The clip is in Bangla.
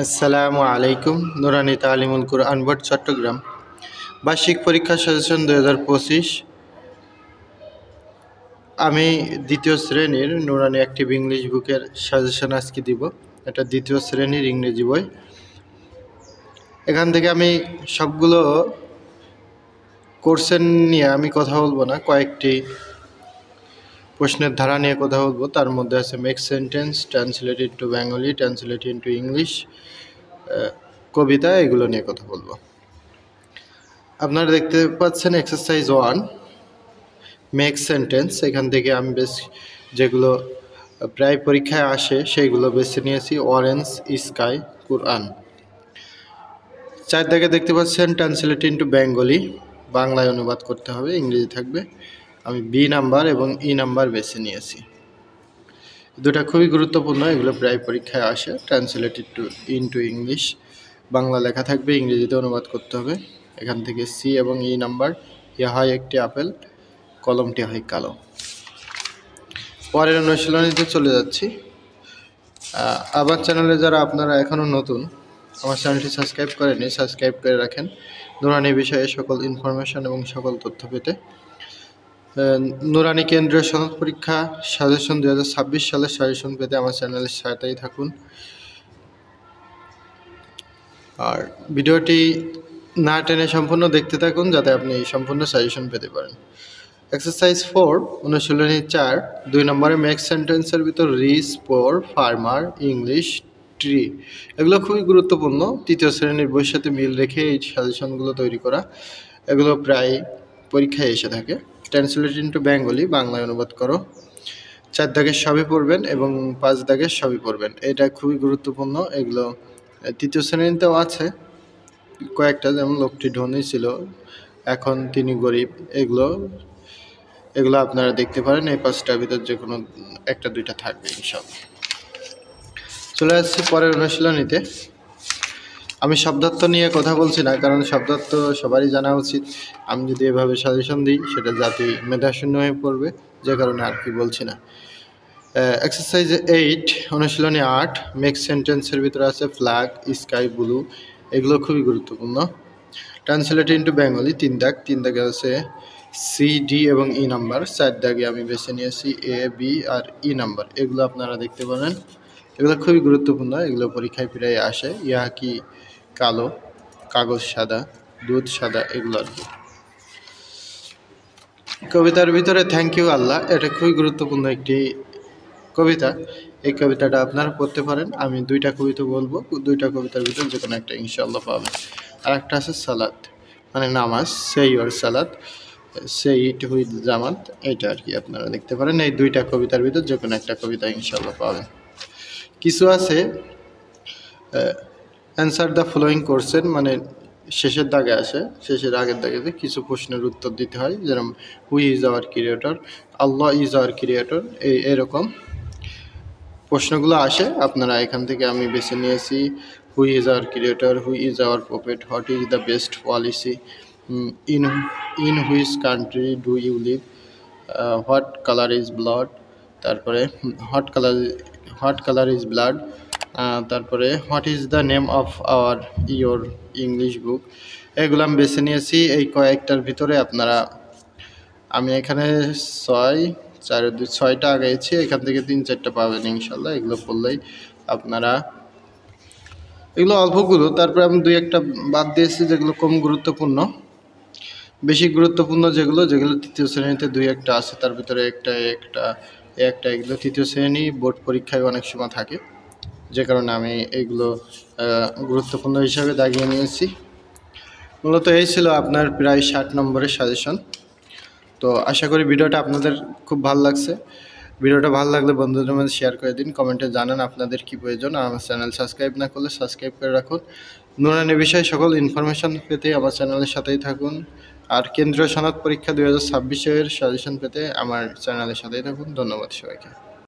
আসসালামু আলাইকুম। নুরানি তালিমুল কুরআন বোর্ড চট্টগ্রাম বার্ষিক পরীক্ষা সাজেশন 2025। আমি দ্বিতীয় শ্রেণীর নুরানি অ্যাক্টিভ ইংলিশ বুকের সাজেশন আজকে দিব। এটা দ্বিতীয় শ্রেণীর ইংরেজি বই। এখান থেকে আমি সবগুলো কোর্সের নিয়ে আমি কথা বলবো না, কয়েকটি প্রশ্নের ধারা নিয়ে কথা বলবো। তার মধ্যে আছে make sentence, translate into Bengali, translate into English, কবিতা, এগুলো নিয়ে কথা বলবো। আপনারা দেখতে পাচ্ছেন এক্সারসাইজ 1 মেক সেন্টেন্স। এখান থেকে আমি বেশ যেগুলো প্রায় পরীক্ষায় আসে সেইগুলো বেছে নিয়েছি। অরেঞ্জ, স্কাই, কুরআন। 4 দাগে দেখতে পাচ্ছেন ট্রান্সলেট ইনটু বেঙ্গলি, বাংলায় অনুবাদ করতে হবে, ইংরেজি থাকবে। আমি বি নাম্বার এবং ই নাম্বার বেছে নিয়েছি। দুটা খুবই গুরুত্বপূর্ণ, এগুলো প্রায় পরীক্ষায় আসে। ট্রান্সলেট ইনটু ইংলিশ, বাংলা লেখা থাকবে, ইংরেজিতে অনুবাদ করতে হবে। এখান থেকে সি এবং ই নাম্বার। ইয়া হয় একটি আপেল, কলমটি হয় কালো। পরের অনুশীলনীতে চলে যাচ্ছি। আমার চ্যানেলে যারা আপনারা এখনও নতুন, আমার চ্যানেলটি সাবস্ক্রাইব করেনি, সাবস্ক্রাইব করে রাখেন নুরানি বিষয়ে সকল ইনফরমেশন এবং সকল তথ্য পেতে। নুরানি কেন্দ্রীয় সনদ পরীক্ষা সাজেশন 2026 সালের সাজেশন পেতে আমার চ্যানেলের সাথেই থাকুন। আর ভিডিওটি না টেনে সম্পূর্ণ দেখতে থাকুন যাতে আপনি সম্পূর্ণ সাজেশন পেতে পারেন। এক্সারসাইজ 4 অনুশীলনী 4 2 নম্বরে মেক সেন্টেন্সের ভিতর রিচ, পোর, ফার্মার, ইংলিশ, ট্রি, এগুলো খুবই গুরুত্বপূর্ণ। তৃতীয় শ্রেণীর বইয়ের সাথে মিল রেখে এই সাজেশনগুলো তৈরি করা, এগুলো প্রায় পরীক্ষায় এসে থাকে। ট্রান্সলেট ইনটু বেঙ্গলি, বাংলায় অনুবাদ করো। 4 দাগের সবই পড়বেন এবং 5 দাগের সবই পড়বেন, এটা খুবই গুরুত্বপূর্ণ। এগুলো তৃতীয় শ্রেণীতেও আছে কয়েকটা, যেমন লোকটি ধনী ছিল, এখন তিনি গরিব, এগুলো আপনারা দেখতে পারেন। এই 5টার ভিতর যে কোনো একটা দুইটা থাকবে ইনশাআল্লাহ। চলে আসছি পরের অনুশীলনীতে। আমি শব্দার্থ নিয়ে কথা বলছি না, কারণ শব্দার্থ সবারই জানা উচিত। আমি যদি এভাবে সাজেশন দিই সেটা জাতি মেধাশূন্য হয়ে পড়বে, যে কারণে আর কি বলছি না। এক্সারসাইজ 8 অনুশীলনী 8 মেক সেন্টেন্সের ভিতরে আছে ফ্ল্যাগ, স্কাই, ব্লু, এগুলো খুবই গুরুত্বপূর্ণ। ট্রান্সলেট ইনটু বেঙ্গলি 3 দাগ, 3 দাগে আছে সি, ডি এবং ই নাম্বার। 4 দাগে আমি বেছে নিয়েছি এ, বি আর ই নাম্বার, এগুলো আপনারা দেখতে পারেন। এগুলো খুবই গুরুত্বপূর্ণ, এগুলো পরীক্ষায় প্রায় আসে। ইয়া কি কালো, কাগজ সাদা, দুধ সাদা, এগুলো আর কি। কবিতার ভিতরে থ্যাংক ইউ আল্লাহ, এটা খুবই গুরুত্বপূর্ণ একটি কবিতা। এই কবিতাটা আপনারা পড়তে পারেন। আমি 2টা কবিতা বলবো, 2টা কবিতার ভিতরে যে কোনো একটা ইনশাআল্লাহ পাবেন। আর একটা আছে সালাত, মানে নামাজ, সে ইউর সালাত, সে ইট উইথ জামাত, এইটা আর কি আপনারা দেখতে পারেন। এই 2টা কবিতার ভিতর যে কোনো একটা কবিতা ইনশাআল্লাহ পাবেন। কিছু আছে অ্যান্সার দ্য ফলোয়িং কোশ্চেন, মানে শেষের দাগে আসে, শেষের আগের দাগে কিছু প্রশ্নের উত্তর দিতে হয়, যেরকম who is our creator, Allah is our creator, এরকম প্রশ্নগুলো আসে। আপনারা এখান থেকে আমি বেছে নিয়েছি who is our creator, who is our prophet, what is the best policy, in which country do you live, what colour is blood, তারপরে হোয়াট কালার ইজ ব্লাড, তারপরে what is the name of our your English book, এগুলো আমি বেছে নিয়েছি। এই কয়েকটার ভিতরে আপনারা, আমি এখানে 6টা আগাইছি, এখান থেকে 3-4টা পাবেন ইনশাল্লাহ। এগুলো পড়লেই আপনারা, এগুলো অল্পগুলো, তারপরে আমি 2-1টা বাদ দিয়েছি যেগুলো কম গুরুত্বপূর্ণ। বেশি গুরুত্বপূর্ণ যেগুলো তৃতীয় শ্রেণীতে 2-1টা আছে, তার ভিতরে একটা এগুলো তৃতীয় শ্রেণী বোর্ড পরীক্ষায় অনেক সময় থাকে, যে কারণে আমি এইগুলো গুরুত্বপূর্ণ হিসাবে দাগিয়ে নিয়েছি। মূলত এই ছিল আপনার প্রায় 60 নম্বরের সাজেশন। তো আশা করি ভিডিওটা আপনাদের খুব ভালো লাগছে। ভিডিওটা ভালো লাগলে বন্ধুদের মধ্যে শেয়ার করে দিন, কমেন্টে জানান আপনাদের কি প্রয়োজন। আর আমার চ্যানেল সাবস্ক্রাইব না করলে সাবস্ক্রাইব করে রাখুন। নুরানি বিষয়ে সকল ইনফরমেশন পেতে আমার চ্যানেলের সাথেই থাকুন। আর কেন্দ্রীয় সনদ পরীক্ষা 2026-এর সাজেশন পেতে আমার চ্যানেলের সাথেই থাকুন। ধন্যবাদ সবাইকে।